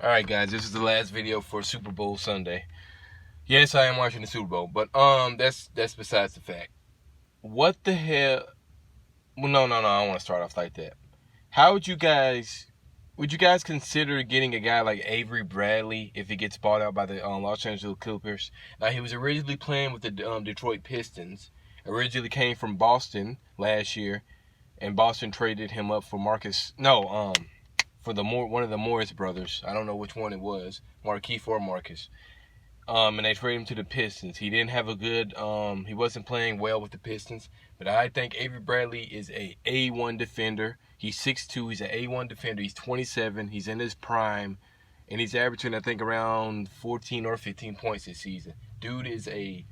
Alright guys, this is the last video for Super Bowl Sunday. Yes, I am watching the Super Bowl, but that's besides the fact. What the hell? Well, no, I don't want to start off like that. How would you guys consider getting a guy like Avery Bradley if he gets bought out by the Los Angeles Clippers? Now, he was originally playing with the Detroit Pistons. Originally came from Boston last year, and Boston traded him up for one of the Morris brothers. I don't know which one it was, Markieff or Marcus. And they traded him to the Pistons. He didn't have a good, he wasn't playing well with the Pistons. But I think Avery Bradley is a A1 defender. He's 6'2", he's an A1 defender. He's 27, he's in his prime. And he's averaging, I think, around 14 or 15 points this season. Dude is a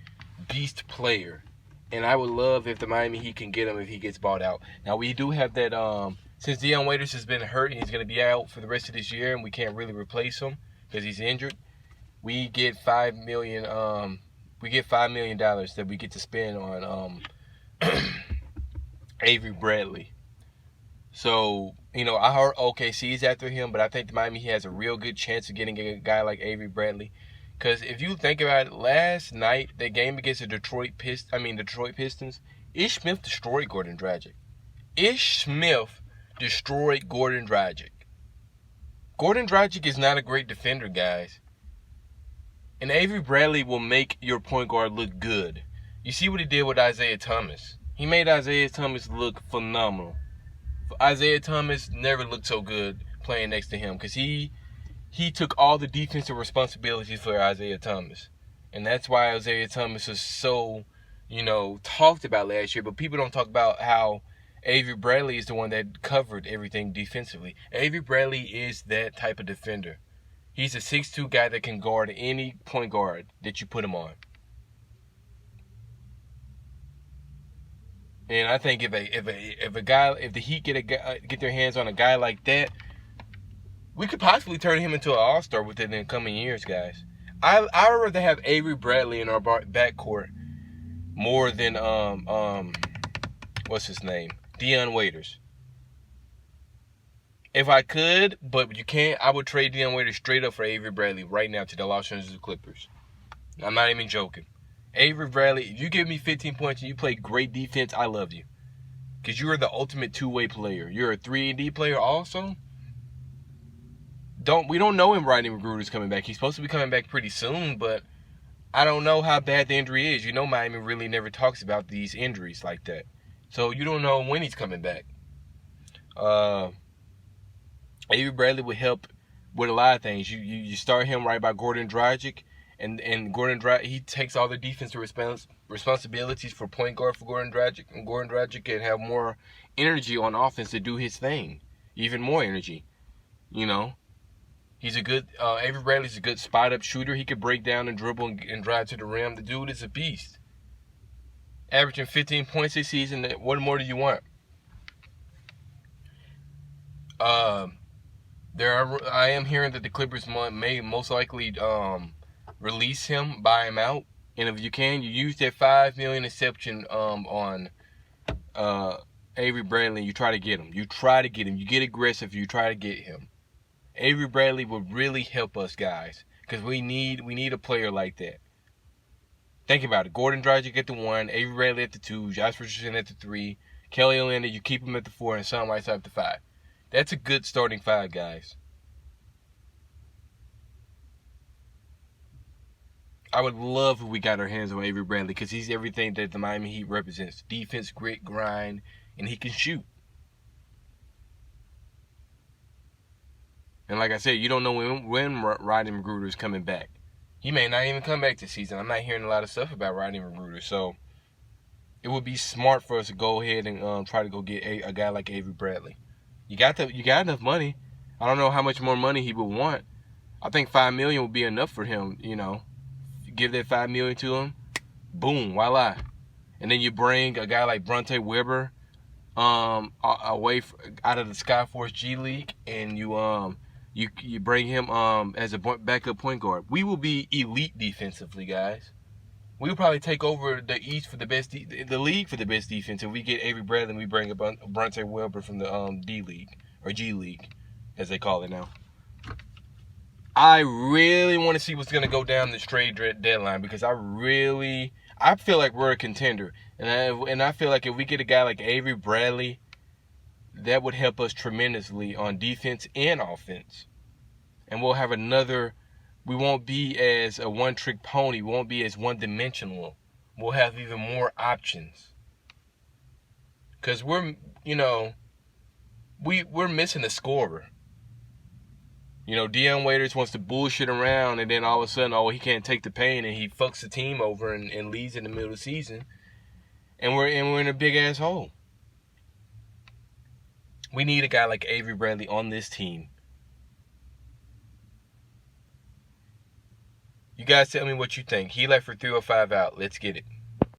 beast player. And I would love if the Miami Heat can get him if he gets bought out. Now, we do have that, since Dion Waiters has been hurt and he's going to be out for the rest of this year and we can't really replace him because he's injured, we get $5 million that we get to spend on Avery Bradley. So, I heard OKC is after him, but I think the Miami has a real good chance of getting a guy like Avery Bradley. Because if you think about it, last night, the game against the Detroit Pistons, Ish Smith destroyed Gordon Dragic. Ish Smith destroyed Gordon Dragic. Gordon Dragic is not a great defender, guys. And Avery Bradley will make your point guard look good. You see what he did with Isaiah Thomas. He made Isaiah Thomas look phenomenal. Isaiah Thomas never looked so good playing next to him because he took all the defensive responsibilities for Isaiah Thomas. And that's why Isaiah Thomas was so, talked about last year. But people don't talk about how Avery Bradley is the one that covered everything defensively. Avery Bradley is that type of defender. He's a 6'2" guy that can guard any point guard that you put him on. And I think if the Heat get their hands on a guy like that, we could possibly turn him into an all-star within the coming years, guys. I would rather have Avery Bradley in our backcourt more than what's his name? Dion Waiters. If I could, but you can't, I would trade Dion Waiters straight up for Avery Bradley right now to the Los Angeles Clippers. I'm not even joking. Avery Bradley, if you give me 15 points and you play great defense, I love you. Because you are the ultimate two-way player. You're a 3-and-D player also. We don't know him Rodney McGruder's coming back. He's supposed to be coming back pretty soon, but I don't know how bad the injury is. Miami really never talks about these injuries like that. So you don't know when he's coming back. Avery Bradley would help with a lot of things. You start him right by Gordon Dragic, and Gordon Dragic, he takes all the defensive responsibilities for point guard for Gordon Dragic, and Gordon Dragic can have more energy on offense to do his thing, even more energy. He's a good Avery Bradley's a good spot up shooter. He could break down and dribble and drive to the rim. The dude is a beast. Averaging 15 points this season. What more do you want? I am hearing that the Clippers may most likely release him, buy him out, and if you can, you use that $5 million exception on Avery Bradley. You try to get him. You get aggressive. You try to get him. Avery Bradley would really help us, guys, because we need a player like that. Think about it. Gordon Dragic at the 1, Avery Bradley at the 2, Josh Richardson at the 3, Kelly Olynyk, you keep him at the 4, and Sean Whiteside at the 5. That's a good starting 5, guys. I would love if we got our hands on Avery Bradley because he's everything that the Miami Heat represents. Defense, grit, grind, and he can shoot. And like I said, you don't know when Rodney McGruder is coming back. He may not even come back this season. I'm not hearing a lot of stuff about Rodney McGruder. So it would be smart for us to go ahead and try to go get a guy like Avery Bradley. You got enough money. I don't know how much more money he would want. I think $5 million would be enough for him. Give that $5 million to him. Boom, voila. And then you bring a guy like Bronte Weber away out of the Skyforce G League, and you bring him as a backup point guard. We will be elite defensively, guys. We'll probably take over the East for the league for the best defense if we get Avery Bradley and we bring up Bronte Weber from the D League or G League, as they call it now. I really want to see what's going to go down the trade deadline because I feel like we're a contender. And I feel like if we get a guy like Avery Bradley, that would help us tremendously on defense and offense. And we'll have we won't be as a one-trick pony. We won't be as one-dimensional. We'll have even more options. Because we're missing a scorer. Dion Waiters wants to bullshit around, and then all of a sudden, he can't take the pain, and he fucks the team over and leaves in the middle of the season. And we're in a big-ass hole. We need a guy like Avery Bradley on this team. You guys tell me what you think. He left for 305 out. Let's get it.